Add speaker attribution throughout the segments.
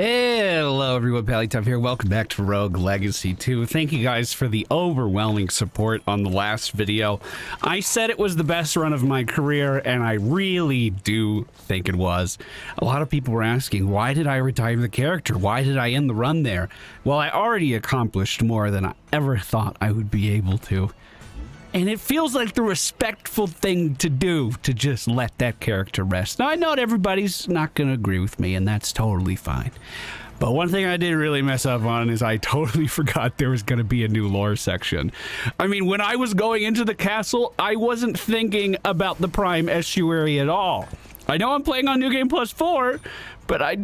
Speaker 1: Hello everyone, MFPallytime here. Welcome back to Rogue Legacy 2. Thank you guys for the overwhelming support on the last video. I said it was the best run of my career, and I really do think it was. A lot of people were asking, why did I retire the character? Why did I end the run there? Well, I already accomplished more than I ever thought I would be able to. And it feels like the respectful thing to do to just let that character rest. Now, I know everybody's not going to agree with me, and that's totally fine. But one thing I did really mess up on is I totally forgot there was going to be a new lore section. I mean, when I was going into the castle, I wasn't thinking about the Prime Estuary at all. I know I'm playing on New Game Plus 4, but I,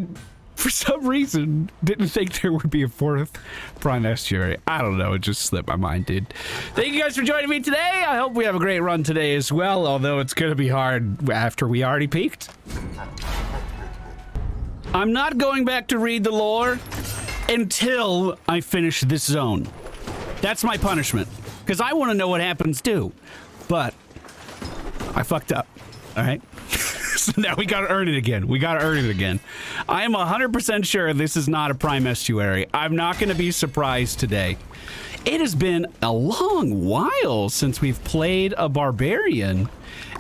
Speaker 1: for some reason, didn't think there would be a fourth Prime Estuary. I don't know, it just slipped my mind, dude. Thank you guys for joining me today. I hope we have a great run today as well, although it's going to be hard after we already peaked. I'm not going back to read the lore until I finish this zone. That's my punishment, because I want to know what happens too. But I fucked up, all right? So now we gotta earn it again. We gotta earn it again. I am 100% sure this is not a Prime Estuary. I'm not gonna be surprised today. It has been a long while since we've played a Barbarian.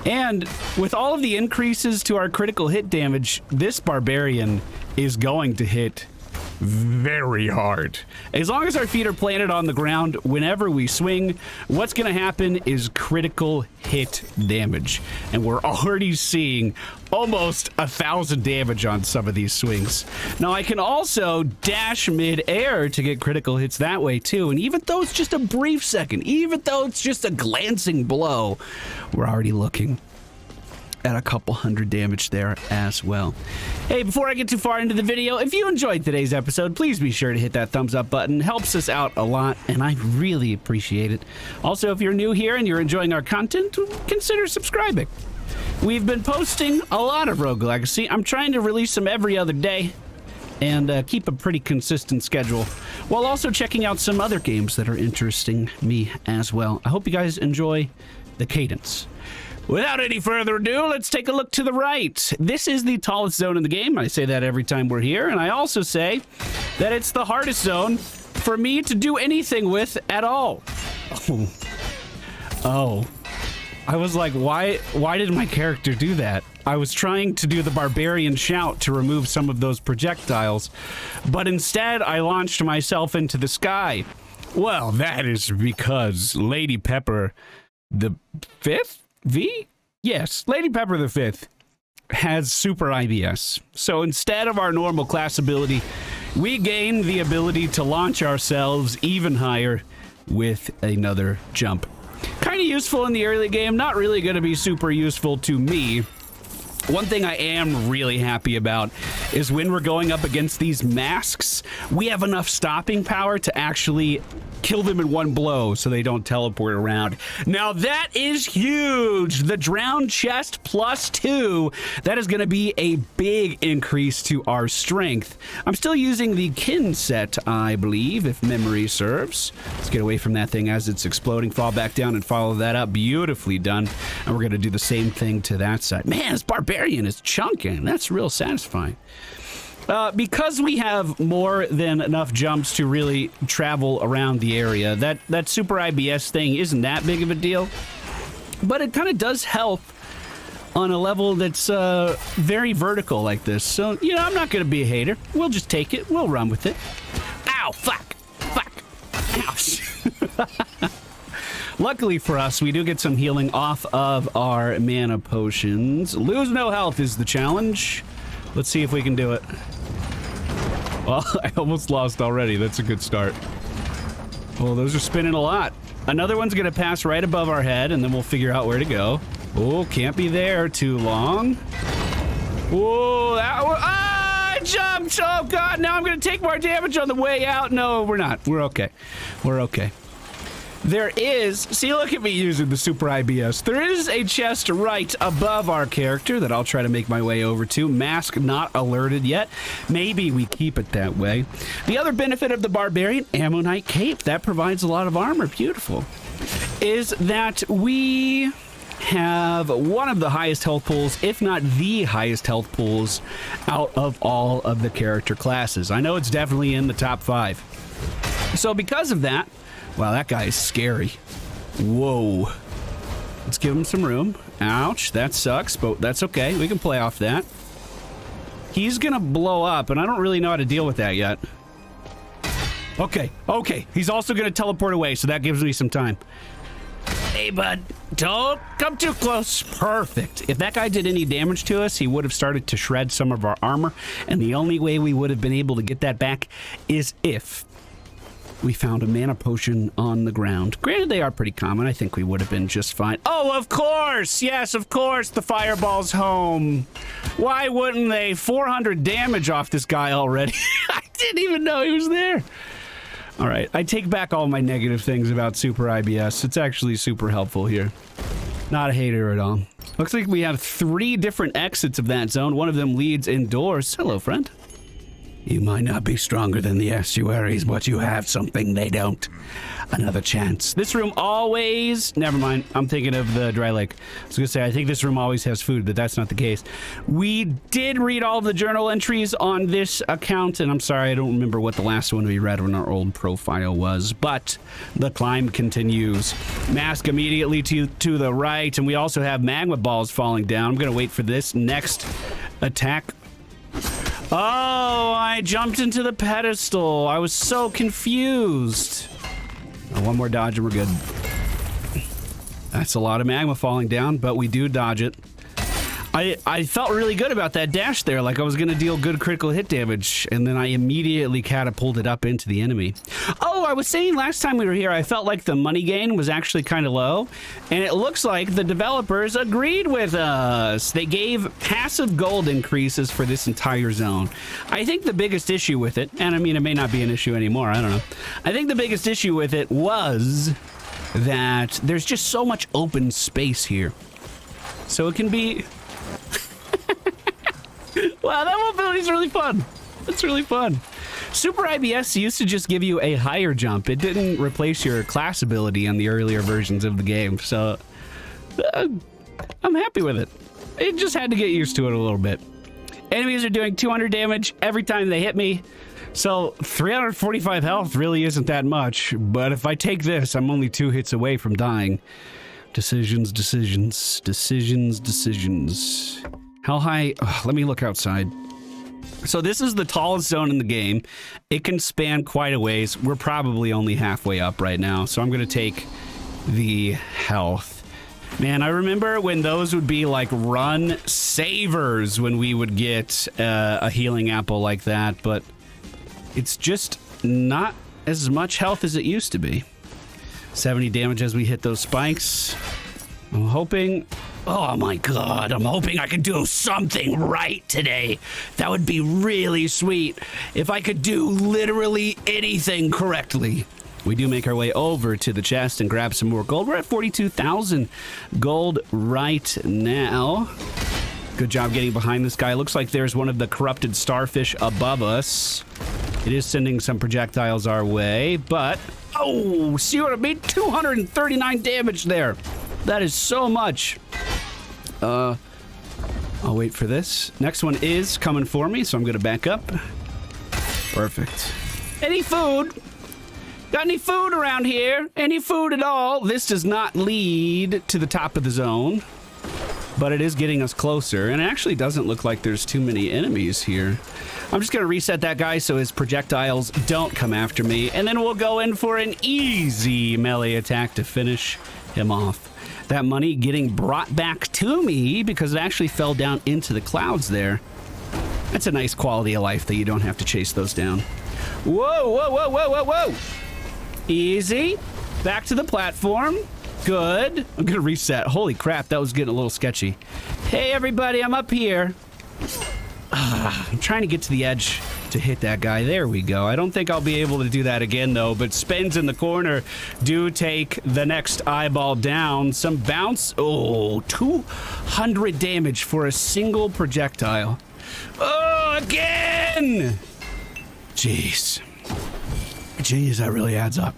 Speaker 1: And with all of the increases to our critical hit damage, this Barbarian is going to hit very hard. As long as our feet are planted on the ground whenever we swing, what's going to happen is critical hit damage. And we're already seeing almost 1,000 damage on some of these swings. Now, I can also dash mid-air to get critical hits that way too. And even though it's just a brief second, even though it's just a glancing blow, we're already looking at a couple hundred damage there as well. Hey, before I get too far into the video, if you enjoyed today's episode, please be sure to hit that thumbs up button. It helps us out a lot, and I really appreciate it. Also, if you're new here and you're enjoying our content, consider subscribing. We've been posting a lot of Rogue Legacy. I'm trying to release them every other day and keep a pretty consistent schedule, while also checking out some other games that are interesting me as well. I hope you guys enjoy the cadence. Without any further ado, let's take a look to the right. This is the tallest zone in the game. I say that every time we're here, and I also say that it's the hardest zone for me to do anything with at all. Oh. I was like, why did my character do that? I was trying to do the Barbarian shout to remove some of those projectiles, but instead I launched myself into the sky. Well, that is because Lady Pepper the Fifth? Yes, Lady Pepper the Fifth has super IBS. So instead of our normal class ability, we gain the ability to launch ourselves even higher with another jump. Kind of useful in the early game, not really going to be super useful to me. One thing I am really happy about is when we're going up against these masks, we have enough stopping power to actually kill them in one blow so they don't teleport around. Now that is huge. The drowned chest +2, that is going to be a big increase to our strength. I'm still using the kin set, I believe, if memory serves. Let's get away from that thing as it's exploding. Fall back down and follow that up. Beautifully done. And we're going to do the same thing to that side. Man, this Barbarian is chunking. That's real satisfying. Because we have more than enough jumps to really travel around the area, that super IBS thing isn't that big of a deal. But it kind of does help on a level that's very vertical like this. So, you know, I'm not going to be a hater. We'll just take it. We'll run with it. Ow, fuck. Fuck. Ouch. Luckily for us, we do get some healing off of our mana potions. Lose no health is the challenge. Let's see if we can do it. Well, I almost lost already. That's a good start. Oh, those are spinning a lot. Another one's going to pass right above our head, and then we'll figure out where to go. Oh, can't be there too long. Whoa, I jumped! Oh, God, now I'm going to take more damage on the way out. No, we're not. We're okay. We're okay. There is, see, look at me using the super IBS. There is a chest right above our character that I'll try to make my way over to. Mask not alerted yet. Maybe we keep it that way. The other benefit of the Barbarian, Ammonite Cape, that provides a lot of armor. Beautiful. Is that we have one of the highest health pools, if not the highest health pools, out of all of the character classes. I know it's definitely in the top 5. So because of that, wow, that guy is scary. Whoa. Let's give him some room. Ouch, that sucks, but that's okay. We can play off that. He's gonna blow up, and I don't really know how to deal with that yet. Okay, okay. He's also gonna teleport away, so that gives me some time. Hey, bud, don't come too close. Perfect. If that guy did any damage to us, he would have started to shred some of our armor, and the only way we would have been able to get that back is if we found a mana potion on the ground. Granted, they are pretty common. I think we would have been just fine. Oh, of course! Yes, of course, the fireball's home. Why wouldn't they? 400 damage off this guy already. I didn't even know he was there. All right, I take back all my negative things about Super IBS. It's actually super helpful here. Not a hater at all. Looks like we have 3 different exits of that zone. One of them leads indoors. Hello, friend. You might not be stronger than the estuaries, but you have something they don't. Another chance. This room always... Never mind. I'm thinking of the dry lake. I was going to say, I think this room always has food, but that's not the case. We did read all the journal entries on this account, and I'm sorry, I don't remember what the last one we read on our old profile was, but the climb continues. Mask immediately to the right, and we also have magma balls falling down. I'm going to wait for this next attack. Oh, I jumped into the pedestal. I was so confused. Oh, one more dodge and we're good. That's a lot of magma falling down, but we do dodge it. I felt really good about that dash there, like I was going to deal good critical hit damage, and then I immediately catapulted up into the enemy. Oh, I was saying last time we were here, I felt like the money gain was actually kind of low, and it looks like the developers agreed with us. They gave passive gold increases for this entire zone. I think the biggest issue with it, and I mean, it may not be an issue anymore, I don't know. I think the biggest issue with it was that there's just so much open space here. So it can be... Wow, that mobility is really fun. It's really fun. Super IBS used to just give you a higher jump. It didn't replace your class ability on the earlier versions of the game, so I'm happy with it. It just had to get used to it a little bit. Enemies are doing 200 damage every time they hit me, so 345 health really isn't that much, but if I take this, I'm only 2 hits away from dying. Decisions, decisions, decisions, decisions. How high? Oh, let me look outside. So this is the tallest zone in the game. It can span quite a ways. We're probably only halfway up right now, so I'm going to take the health. Man, I remember when those would be like run savers when we would get a healing apple like that, but it's just not as much health as it used to be. 70 damage as we hit those spikes. I'm hoping... Oh my god, I'm hoping I can do something right today. That would be really sweet if I could do literally anything correctly. We do make our way over to the chest and grab some more gold. We're at 42,000 gold right now. Good job getting behind this guy. Looks like there's one of the corrupted starfish above us. It is sending some projectiles our way, but... Oh, see what I mean? 239 damage there. That is so much. I'll wait for this. Next one is coming for me, so I'm gonna back up. Perfect. Any food? Got any food around here? Any food at all? This does not lead to the top of the zone, but it is getting us closer, and it actually doesn't look like there's too many enemies here. I'm just gonna reset that guy so his projectiles don't come after me, and then we'll go in for an easy melee attack to finish him off. That money getting brought back to me because it actually fell down into the clouds there. That's a nice quality of life that you don't have to chase those down. Whoa, whoa, whoa, whoa, whoa, whoa. Easy. Back to the platform. Good. I'm gonna reset. Holy crap, that was getting a little sketchy. Hey, everybody, I'm up here. I'm trying to get to the edge to hit that guy. There we go. I don't think I'll be able to do that again, though, but spins in the corner do take the next eyeball down. Some bounce. Oh, 200 damage for a single projectile. Oh, again! Jeez. Jeez, that really adds up.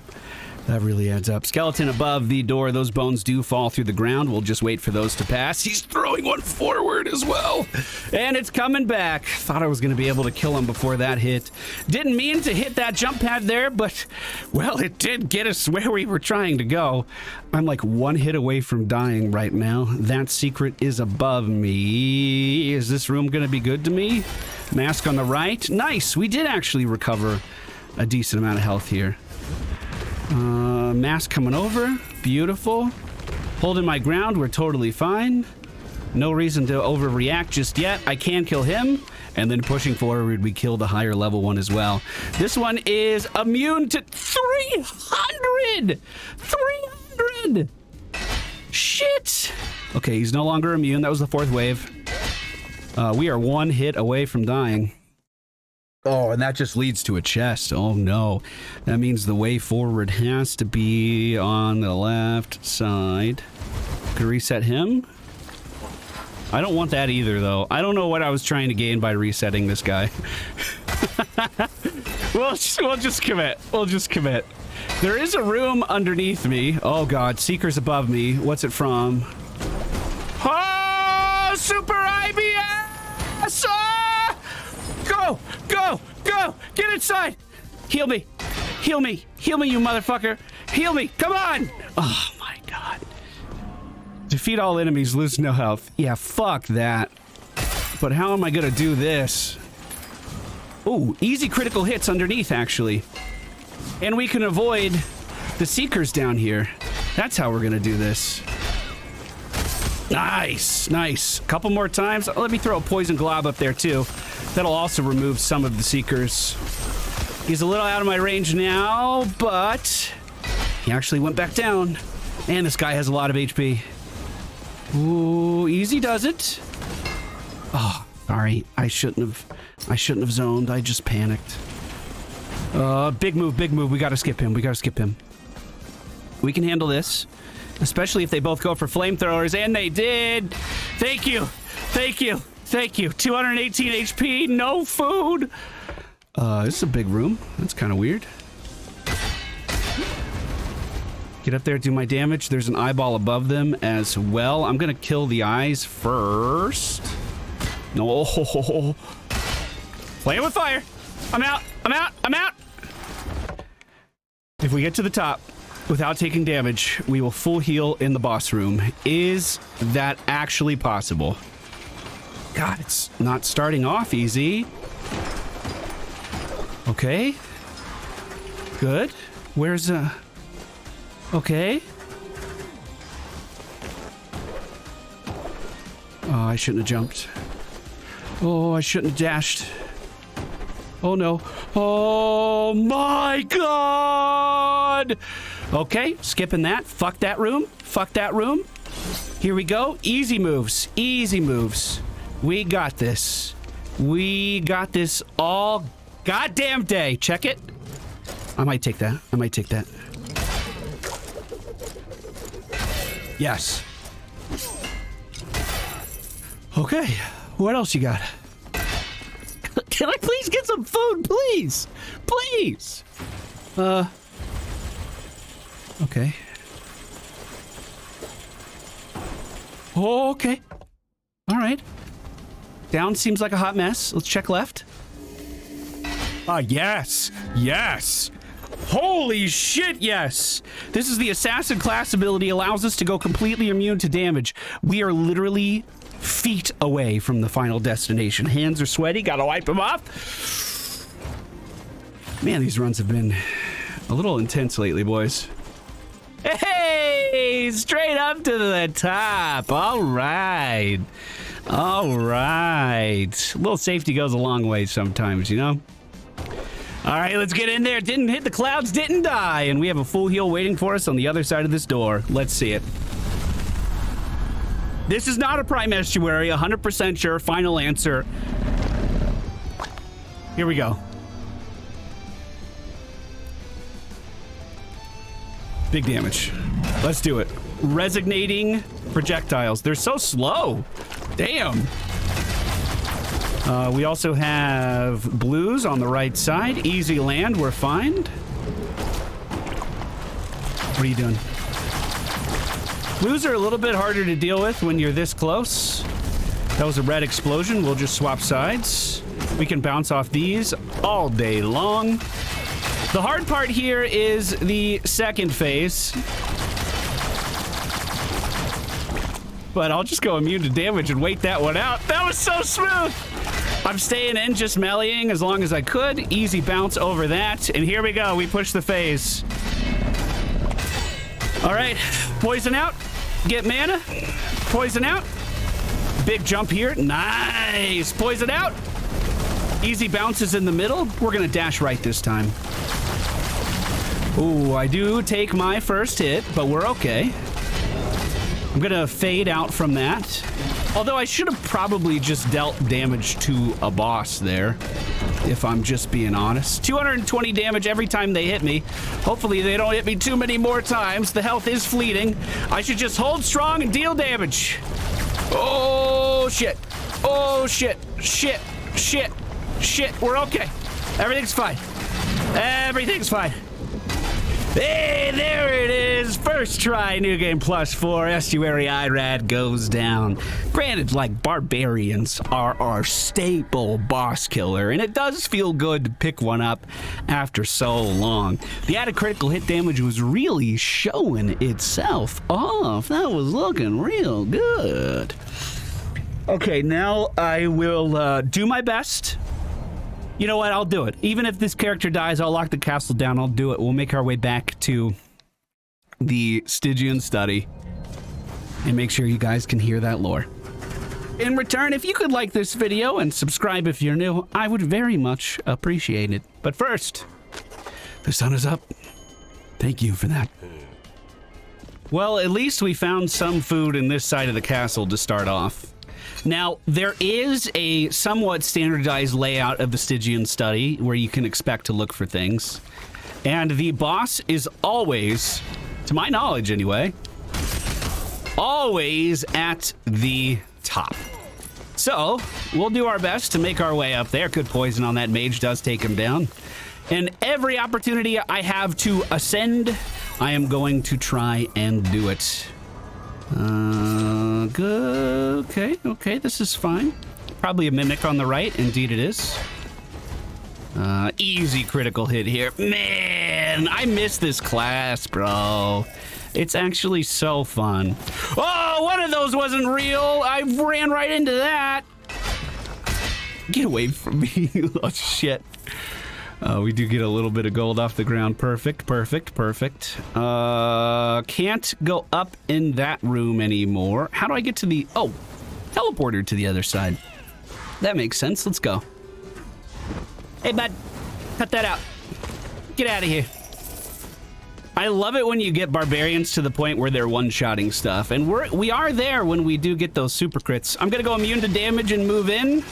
Speaker 1: That really adds up. Skeleton above the door. Those bones do fall through the ground. We'll just wait for those to pass. He's throwing one forward as well. And it's coming back. Thought I was going to be able to kill him before that hit. Didn't mean to hit that jump pad there, but, well, it did get us where we were trying to go. I'm like one hit away from dying right now. That secret is above me. Is this room going to be good to me? Mask on the right. Nice. We did actually recover a decent amount of health here. Mask coming over. Beautiful. Holding my ground. We're totally fine. No reason to overreact just yet. I can kill him. And then pushing forward, we kill the higher level one as well. This one is immune to 300! 300! Shit! Okay, he's no longer immune. That was the fourth wave. We are one hit away from dying. Oh, and that just leads to a chest. Oh, no. That means the way forward has to be on the left side. Could reset him? I don't want that either, though. I don't know what I was trying to gain by resetting this guy. we'll just commit. We'll just commit. There is a room underneath me. Oh, God. Seeker's above me. What's it from? Oh, Super IBS! Ah! Go! Go! Go! Get inside! Heal me! Heal me! Heal me, you motherfucker! Heal me! Come on! Oh, my God. Defeat all enemies, lose no health. Yeah, fuck that. But how am I gonna do this? Oh, easy critical hits underneath, actually. And we can avoid the Seekers down here. That's how we're gonna do this. Nice, nice. Couple more times. Let me throw a poison glob up there, too. That'll also remove some of the Seekers. He's a little out of my range now, but he actually went back down. And this guy has a lot of HP. Ooh, easy does it. Oh, sorry. I shouldn't have zoned. I just panicked. Big move, big move. We gotta skip him. We gotta skip him. We can handle this. Especially if they both go for flamethrowers, and they did. Thank you. Thank you. Thank you. 218 HP, no food. This is a big room. That's kind of weird. Get up there, do my damage. There's an eyeball above them as well. I'm gonna kill the eyes first. No. Playing with fire. I'm out. I'm out. I'm out. If we get to the top without taking damage, we will full heal in the boss room. Is that actually possible? God, it's not starting off easy. Okay. Good. Where's okay. Oh, I shouldn't have jumped. Oh, I shouldn't have dashed. Oh, no. Oh, my God! Okay, skipping that. Fuck that room. Fuck that room. Here we go. Easy moves. Easy moves. We got this. We got this all goddamn day. Check it. I might take that. I might take that. Yes. Okay. What else you got? Can I please get some food, please? Please. Okay. Okay. All right. Down seems like a hot mess. Let's check left. Yes. Yes. Holy shit, yes! This is the assassin class ability, allows us to go completely immune to damage. We are literally feet away from the final destination. Hands are sweaty, gotta wipe them off. Man, these runs have been a little intense lately, boys. Hey! Straight up to the top. All right. All right. A little safety goes a long way sometimes, you know? All right, let's get in there. Didn't hit the clouds, didn't die. And we have a full heal waiting for us on the other side of this door. Let's see it. This is not a prime estuary, 100% sure. Final answer. Here we go. Big damage. Let's do it. Resignating projectiles. They're so slow. Damn. We also have blues on the right side. Easy land, we're fine. What are you doing? Blues are a little bit harder to deal with when you're this close. That was a red explosion. We'll just swap sides. We can bounce off these all day long. The hard part here is the second phase. But I'll just go immune to damage and wait that one out. That was so smooth. I'm staying in, just meleeing as long as I could. Easy bounce over that. And here we go. We push the phase. All right. Poison out. Get mana. Poison out. Big jump here. Nice. Poison out. Easy bounces in the middle. We're going to dash right this time. Ooh, I do take my first hit, but we're okay. I'm going to fade out from that. Although I should have probably just dealt damage to a boss there, if I'm just being honest. 220 damage every time they hit me. Hopefully they don't hit me too many more times. The health is fleeting. I should just hold strong and deal damage. Oh, shit. Oh, shit. Shit. Shit. Shit. We're okay. Everything's fine. Everything's fine. Hey, there it is. First try, New Game Plus 4. Estuary Irad goes down. Granted, like, Barbarians are our staple boss killer, and it does feel good to pick one up after so long. The added critical hit damage was really showing itself off. That was looking real good. Okay, now I will do my best. You know what? I'll do it. Even if this character dies, I'll lock the castle down. I'll do it. We'll make our way back to the Stygian study and make sure you guys can hear that lore. In return, if you could like this video and subscribe if you're new, I would very much appreciate it. But first, the sun is up. Thank you for that. Well, at least we found some food in this side of the castle to start off. Now, there is a somewhat standardized layout of the Stygian study where you can expect to look for things. And the boss is always, to my knowledge anyway, always at the top. So, we'll do our best to make our way up there. Good poison on that mage does take him down. And every opportunity I have to ascend, I am going to try and do it. Good. Okay, this is fine. Probably a mimic on the right. Indeed it is. Easy critical hit here. Man, I miss this class, bro. It's actually so fun. Oh, one of those wasn't real. I ran right into that. Get away from me. Oh, shit. We do get a little bit of gold off the ground. Perfect. Can't go up in that room anymore. How do I get to the... Oh, teleporter to the other side. That makes sense. Let's go. Hey, bud. Cut that out. Get out of here. I love it when you get barbarians to the point where they're one-shotting stuff. And we are there when we do get those super crits. I'm going to go immune to damage and move in.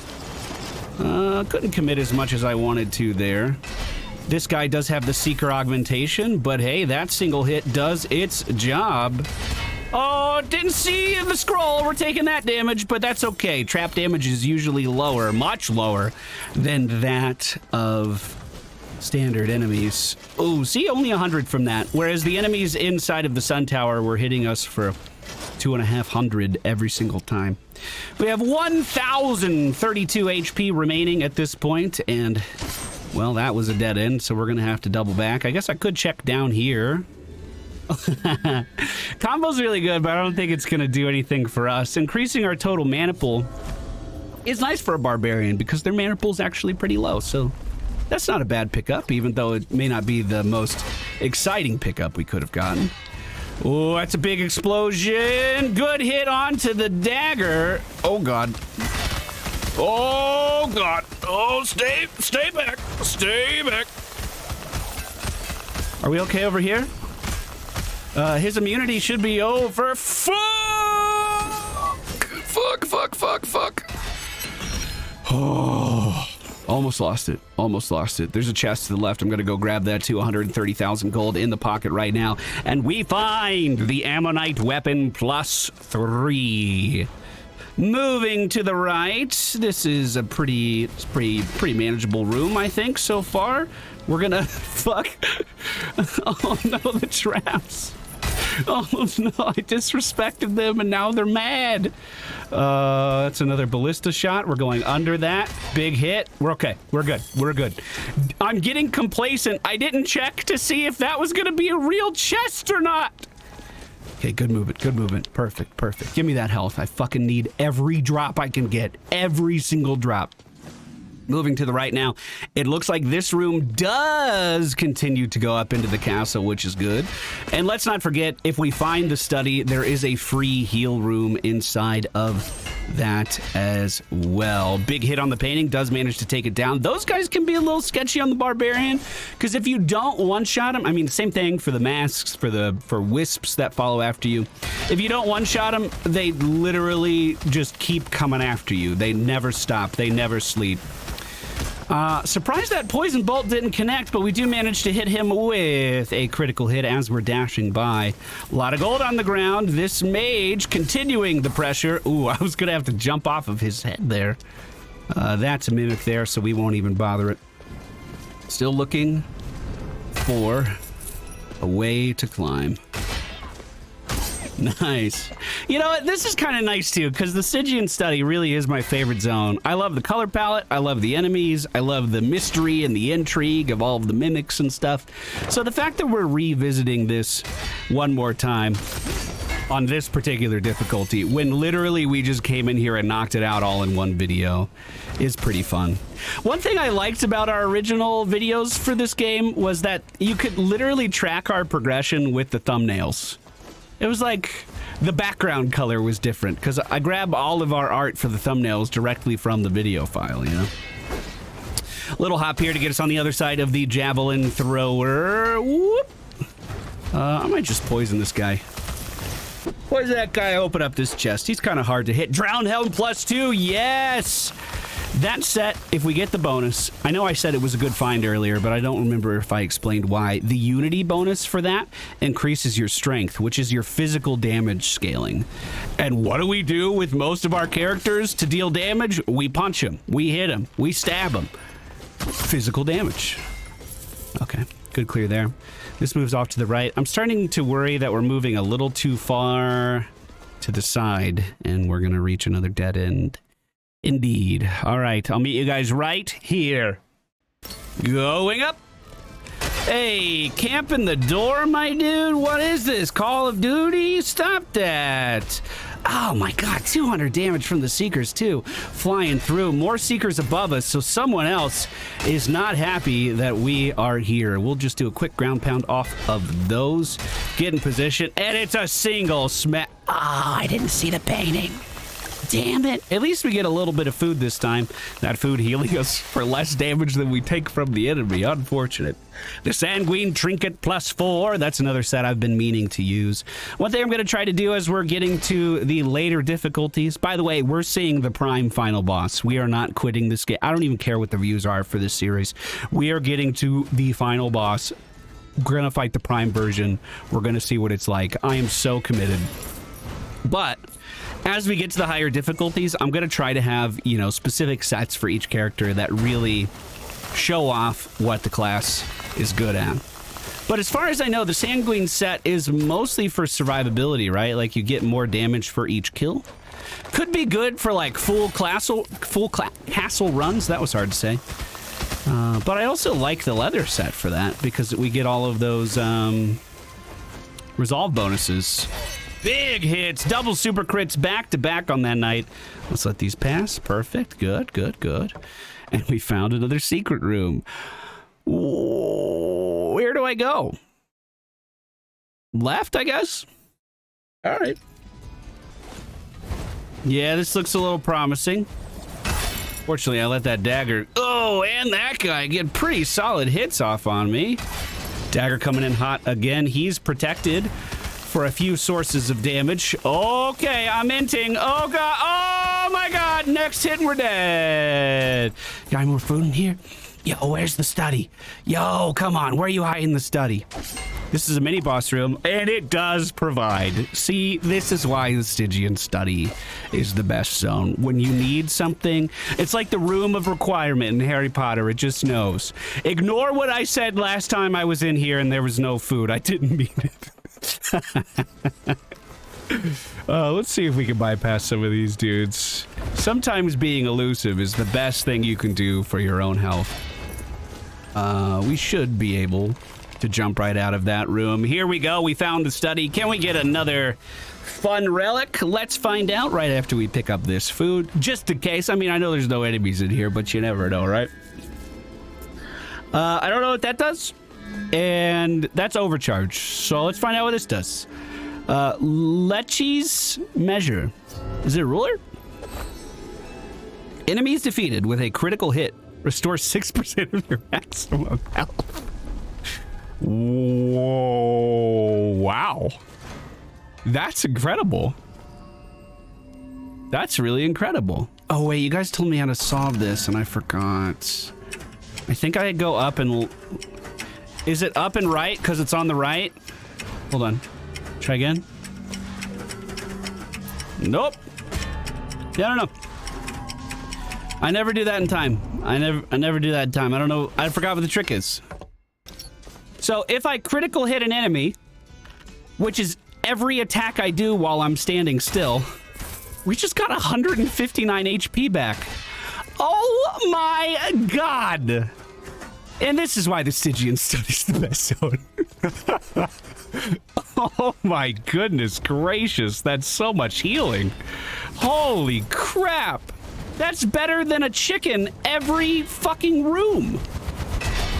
Speaker 1: Couldn't commit as much as I wanted to there. This guy does have the Seeker augmentation, but hey, that single hit does its job. Oh, didn't see the scroll. We're taking that damage, but that's okay. Trap damage is usually lower, much lower than that of standard enemies. Oh, see, only 100 from that. Whereas the enemies inside of the Sun Tower were hitting us for 2,500 every single time. We have 1,032 HP remaining at this point, and, well, that was a dead end, so we're going to have to double back. I guess I could check down here. Combo's really good, but I don't think it's going to do anything for us. Increasing our total mana pool is nice for a barbarian because their mana pool is actually pretty low, so that's not a bad pickup, even though it may not be the most exciting pickup we could have gotten. Oh, that's a big explosion. Good hit onto the dagger. Oh, God. Oh, God. Oh, stay back. Stay back. Are we okay over here? His immunity should be over. Fuck. Oh. Almost lost it. Almost lost it. There's a chest to the left. I'm going to go grab that too. 130,000 gold in the pocket right now. And we find the Ammonite weapon +3. Moving to the right, this is a pretty manageable room, I think, so far. We're gonna fuck. Oh no, the traps. Oh no, I disrespected them and now they're mad. That's another ballista shot. We're going under that. Big hit. We're okay. We're good. We're good. I'm getting complacent. I didn't check to see if that was gonna be a real chest or not. Okay, good movement, good movement. Perfect, perfect. Give me that health. I fucking need every drop I can get. Every single drop. Moving to the right now, it looks like this room does continue to go up into the castle, which is good. And let's not forget, if we find the study, there is a free heal room inside of that as well. Big hit on the painting, does manage to take it down. Those guys can be a little sketchy on the Barbarian, because if you don't one-shot them, I mean, same thing for the masks, for wisps that follow after you. If you don't one-shot them, they literally just keep coming after you. They never stop. They never sleep. Surprised that poison bolt didn't connect, but we do manage to hit him with a critical hit as we're dashing by. A lot of gold on the ground. This mage continuing the pressure. Ooh, I was gonna have to jump off of his head there. That's a mimic there, so we won't even bother it. Still looking for a way to climb. Nice. You know what? This is kind of nice too, because the Stygian study really is my favorite zone. I love the color palette. I love the enemies. I love the mystery and the intrigue of all of the mimics and stuff. So the fact that we're revisiting this one more time on this particular difficulty, when literally we just came in here and knocked it out all in one video, is pretty fun. One thing I liked about our original videos for this game was that you could literally track our progression with the thumbnails. It was like the background color was different because I grab all of our art for the thumbnails directly from the video file, you know? Little hop here to get us on the other side of the javelin thrower. Whoop. I might just poison this guy. Poison that guy, open up this chest. He's kind of hard to hit. Drown Helm +2, yes! That set, if we get the bonus, I know I said it was a good find earlier, but I don't remember if I explained why. The Unity bonus for that increases your strength, which is your physical damage scaling. And what do we do with most of our characters to deal damage? We punch them, we hit them, we stab them. Physical damage. Okay, good clear there. This moves off to the right. I'm starting to worry that we're moving a little too far to the side, and we're gonna reach another dead end. Indeed. All right, I'll meet you guys right here. Going up. Hey, camp in the door, my dude. What is this? Call of Duty? Stop that. Oh my god, 200 damage from the Seekers too. Flying through. More Seekers above us, so someone else is not happy that we are here. We'll just do a quick ground pound off of those. Get in position, and it's a single smack. Ah, I didn't see the painting. Damn it. At least we get a little bit of food this time. That food healing us for less damage than we take from the enemy. Unfortunate. The Sanguine Trinket +4. That's another set I've been meaning to use. One thing I'm going to try to do as we're getting to the later difficulties. By the way, we're seeing the Prime final boss. We are not quitting this game. I don't even care what the views are for this series. We are getting to the final boss. We're going to fight the Prime version. We're going to see what it's like. I am so committed. But as we get to the higher difficulties, I'm going to try to have, you know, specific sets for each character that really show off what the class is good at. But as far as I know, the Sanguine set is mostly for survivability, right? Like you get more damage for each kill. Could be good for like full castle runs. That was hard to say. But I also like the leather set for that because we get all of those resolve bonuses. Big hits, double super crits back to back on that night. Let's let these pass. Perfect. Good, good, good. And we found another secret room. Where do I go? Left, I guess? All right. Yeah, this looks a little promising. Fortunately, I let that dagger... Oh, and that guy get pretty solid hits off on me. Dagger coming in hot again. He's protected for a few sources of damage. Okay, I'm inting. Oh god, oh my god, next hit and we're dead. Got any more food in here? Yo, where's the study? Yo, come on, where are you hiding the study? This is a mini boss room, and it does provide. See, this is why the Stygian study is the best zone. When you need something, it's like the room of requirement in Harry Potter. It just knows. Ignore what I said last time I was in here and there was no food. I didn't mean it. Let's see if we can bypass some of these dudes. Sometimes being elusive is the best thing you can do for your own health. We should be able to jump right out of that room. Here we go. We found the study. Can we get another fun relic? Let's find out right after we pick up this food. Just in case. I mean, I know there's no enemies in here, but you never know, right? I don't know what that does. And that's overcharge. So let's find out what this does. Lecce's measure. Is it a ruler? Enemies defeated with a critical hit. Restore 6% of your maximum health. Whoa, wow. That's incredible. That's really incredible. Oh, wait, you guys told me how to solve this, and I forgot. I think I go up and... Is it up and right because it's on the right? Hold on. Try again. Nope. Yeah, I don't know. I never do that in time. I never do that in time. I don't know. I forgot what the trick is. So if I critical hit an enemy, which is every attack I do while I'm standing still, we just got 159 HP back. Oh my god! And this is why the Stygian study's the best zone. Oh my goodness gracious, that's so much healing. Holy crap! That's better than a chicken every fucking room.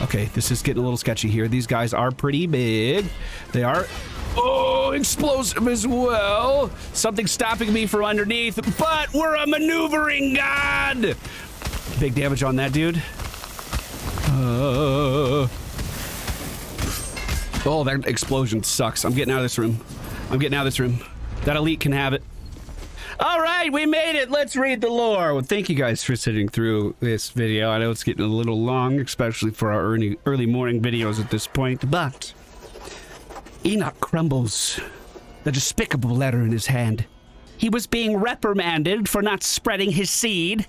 Speaker 1: Okay, this is getting a little sketchy here. These guys are pretty big. They are, oh, explosive as well. Something stopping me from underneath, but we're a maneuvering god. Big damage on that dude. Oh, that explosion sucks. I'm getting out of this room. I'm getting out of this room. That elite can have it. All right, we made it. Let's read the lore. Well, thank you guys for sitting through this video. I know it's getting a little long, especially for our early morning videos at this point, but Enoch crumbles, the despicable letter in his hand. He was being reprimanded for not spreading his seed.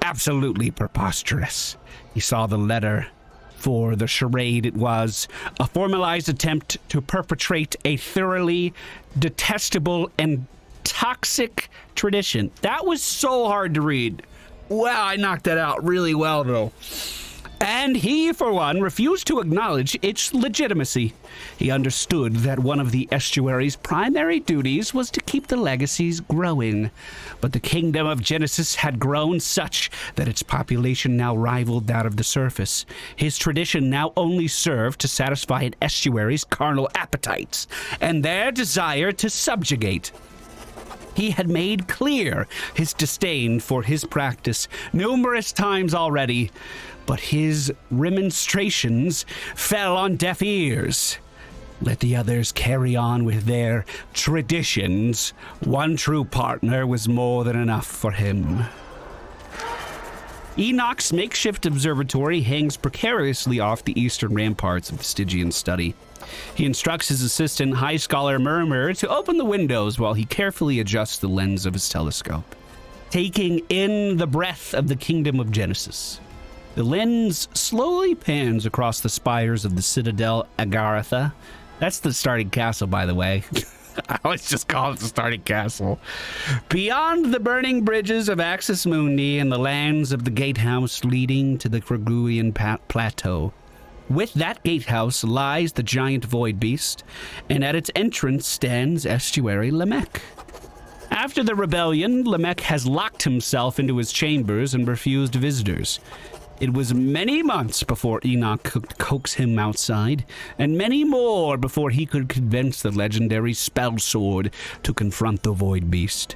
Speaker 1: Absolutely preposterous. He saw the letter for the charade it was, a formalized attempt to perpetrate a thoroughly detestable and toxic tradition. That was so hard to read. Wow, I knocked that out really well, though. And he, for one, refused to acknowledge its legitimacy. He understood that one of the estuary's primary duties was to keep the legacies growing. But the kingdom of Genesis had grown such that its population now rivaled that of the surface. His tradition now only served to satisfy an estuary's carnal appetites and their desire to subjugate. He had made clear his disdain for his practice numerous times already, but his remonstrations fell on deaf ears. Let the others carry on with their traditions. One true partner was more than enough for him. Enoch's makeshift observatory hangs precariously off the eastern ramparts of the Stygian study. He instructs his assistant, High Scholar Murmur, to open the windows while he carefully adjusts the lens of his telescope, taking in the breath of the kingdom of Genesis. The lens slowly pans across the spires of the Citadel Agaratha. That's the starting castle, by the way. I always just call it the starting castle. Beyond the burning bridges of Axis Mundi and the lands of the gatehouse leading to the Kraguian plateau. With that gatehouse lies the giant void beast, and at its entrance stands Estuary Lamech. After the rebellion, Lamech has locked himself into his chambers and refused visitors. It was many months before Enoch could coax him outside, and many more before he could convince the legendary spell sword to confront the void beast.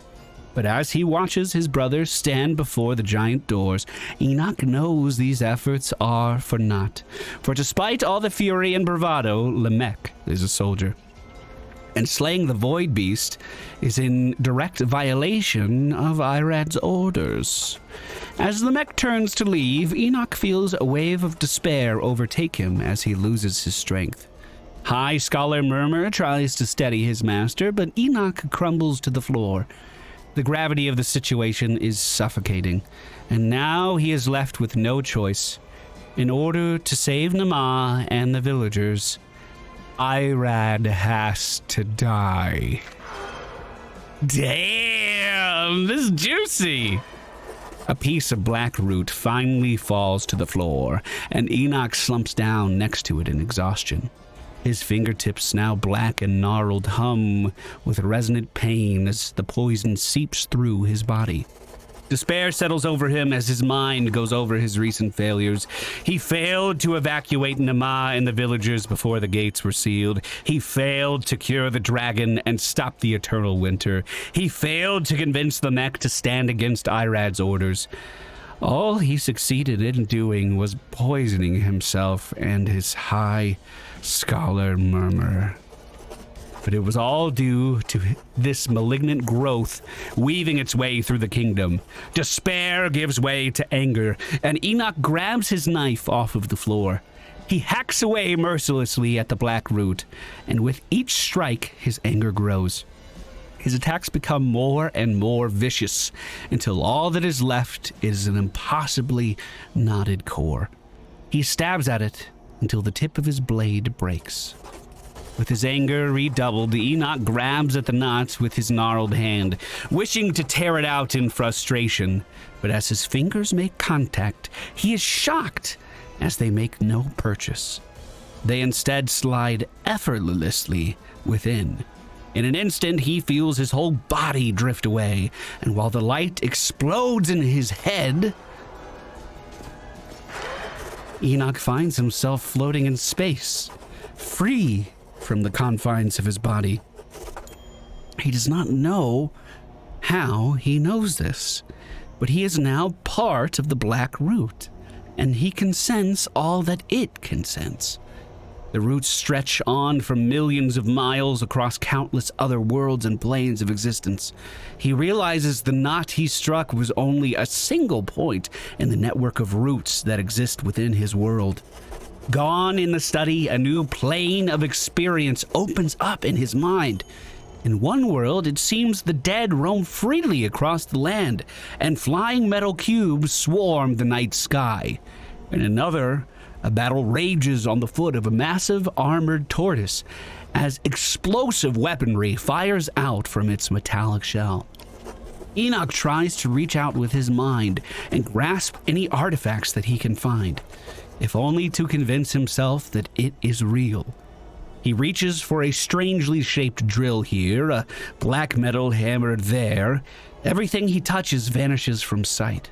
Speaker 1: But as he watches his brothers stand before the giant doors, Enoch knows these efforts are for naught. For despite all the fury and bravado, Lamech is a soldier. And slaying the void beast is in direct violation of Irad's orders. As Lamech turns to leave, Enoch feels a wave of despair overtake him as he loses his strength. High Scholar Murmur tries to steady his master, but Enoch crumbles to the floor. The gravity of the situation is suffocating, and now he is left with no choice. In order to save Nama and the villagers, Irad has to die. Damn, this is juicy. A piece of black root finally falls to the floor, and Enoch slumps down next to it in exhaustion. His fingertips, now black and gnarled, hum with resonant pain as the poison seeps through his body. Despair settles over him as his mind goes over his recent failures. He failed to evacuate Nama and the villagers before the gates were sealed. He failed to cure the dragon and stop the eternal winter. He failed to convince the mech to stand against Irad's orders. All he succeeded in doing was poisoning himself and his High Scholar Murmur. But it was all due to this malignant growth weaving its way through the kingdom. Despair gives way to anger, and Enoch grabs his knife off of the floor. He hacks away mercilessly at the black root, and with each strike, his anger grows. His attacks become more and more vicious, until all that is left is an impossibly knotted core. He stabs at it until the tip of his blade breaks. With his anger redoubled, Enoch grabs at the knot with his gnarled hand, wishing to tear it out in frustration. But as his fingers make contact, he is shocked as they make no purchase. They instead slide effortlessly within. In an instant, he feels his whole body drift away, and while the light explodes in his head, Enoch finds himself floating in space, free from the confines of his body. He does not know how he knows this, but he is now part of the black root, and he can sense all that it can sense. The roots stretch on for millions of miles across countless other worlds and planes of existence. He realizes the knot he struck was only a single point in the network of roots that exist within his world. Gone in the study, a new plane of experience opens up in his mind. In one world, it seems the dead roam freely across the land, and flying metal cubes swarm the night sky. In another, a battle rages on the foot of a massive armored tortoise as explosive weaponry fires out from its metallic shell. Enoch tries to reach out with his mind and grasp any artifacts that he can find, if only to convince himself that it is real. He reaches for a strangely shaped drill here, a black metal hammer there. Everything he touches vanishes from sight.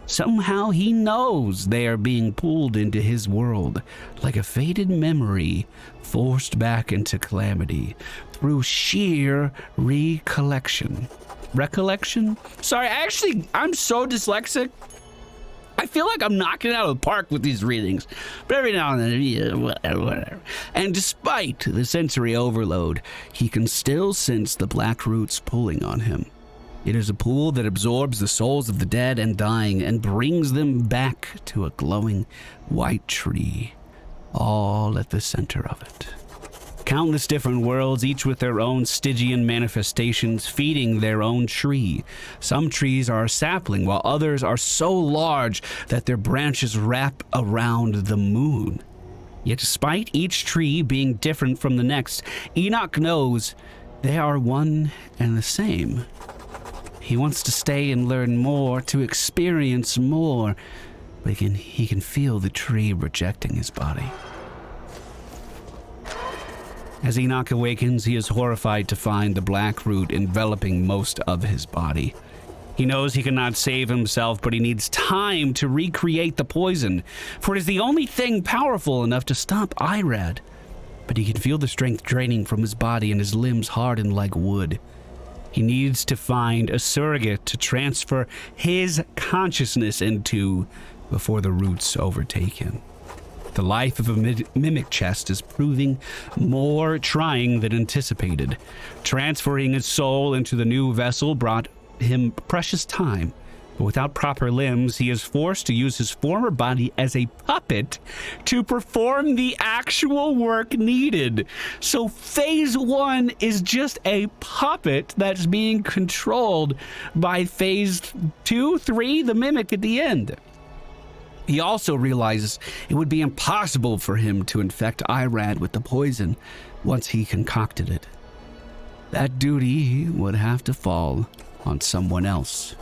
Speaker 1: Somehow he knows they are being pulled into his world, like a faded memory forced back into calamity through sheer recollection. Recollection? Sorry, I'm so dyslexic. I feel like I'm knocking it out of the park with these readings, but every now and then, yeah, whatever. And despite the sensory overload, he can still sense the black roots pulling on him. It is a pool that absorbs the souls of the dead and dying and brings them back to a glowing white tree, all at the center of it. Countless different worlds, each with their own Stygian manifestations, feeding their own tree. Some trees are a sapling, while others are so large that their branches wrap around the moon. Yet despite each tree being different from the next, Enoch knows they are one and the same. He wants to stay and learn more, to experience more, but he can feel the tree rejecting his body. As Enoch awakens, he is horrified to find the black root enveloping most of his body. He knows he cannot save himself, but he needs time to recreate the poison, for it is the only thing powerful enough to stop Irad. But he can feel the strength draining from his body and his limbs harden like wood. He needs to find a surrogate to transfer his consciousness into before the roots overtake him. The life of a mimic chest is proving more trying than anticipated. Transferring his soul into the new vessel brought him precious time, But without proper limbs, he is forced to use his former body as a puppet to perform the actual work needed. So phase 1 is just a puppet that's being controlled by phase 2, 3, the mimic at the end. He also realizes it would be impossible for him to infect Irad with the poison once he concocted it. That duty would have to fall on someone else.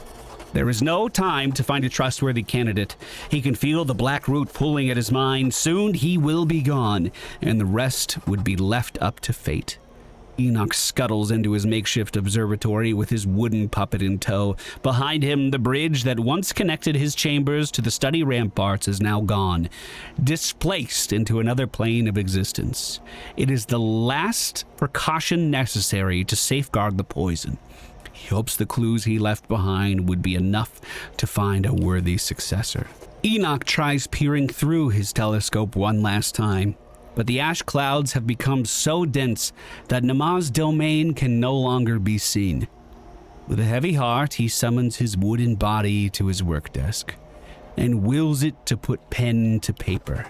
Speaker 1: There is no time to find a trustworthy candidate. He can feel the black root pulling at his mind. Soon he will be gone, and the rest would be left up to fate. Enoch scuttles into his makeshift observatory with his wooden puppet in tow. Behind him, the bridge that once connected his chambers to the study ramparts is now gone, displaced into another plane of existence. It is the last precaution necessary to safeguard the poison. He hopes the clues he left behind would be enough to find a worthy successor. Enoch tries peering through his telescope one last time, but the ash clouds have become so dense that Namaz's domain can no longer be seen. With a heavy heart, he summons his wooden body to his work desk and wills it to put pen to paper.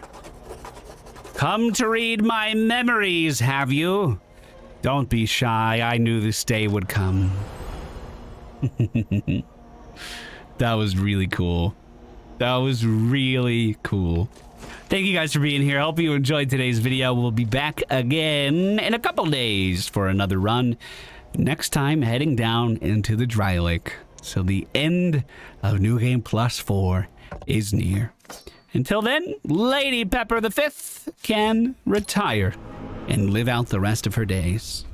Speaker 1: Come to read my memories, have you? Don't be shy. I knew this day would come. That was really cool. That was really cool. Thank you guys for being here. I hope you enjoyed today's video. We'll be back again in a couple days for another run. Next time, heading down into the Dry Lake. So the end of New Game Plus 4 is near. Until then, Lady Pepper the Fifth can retire and live out the rest of her days.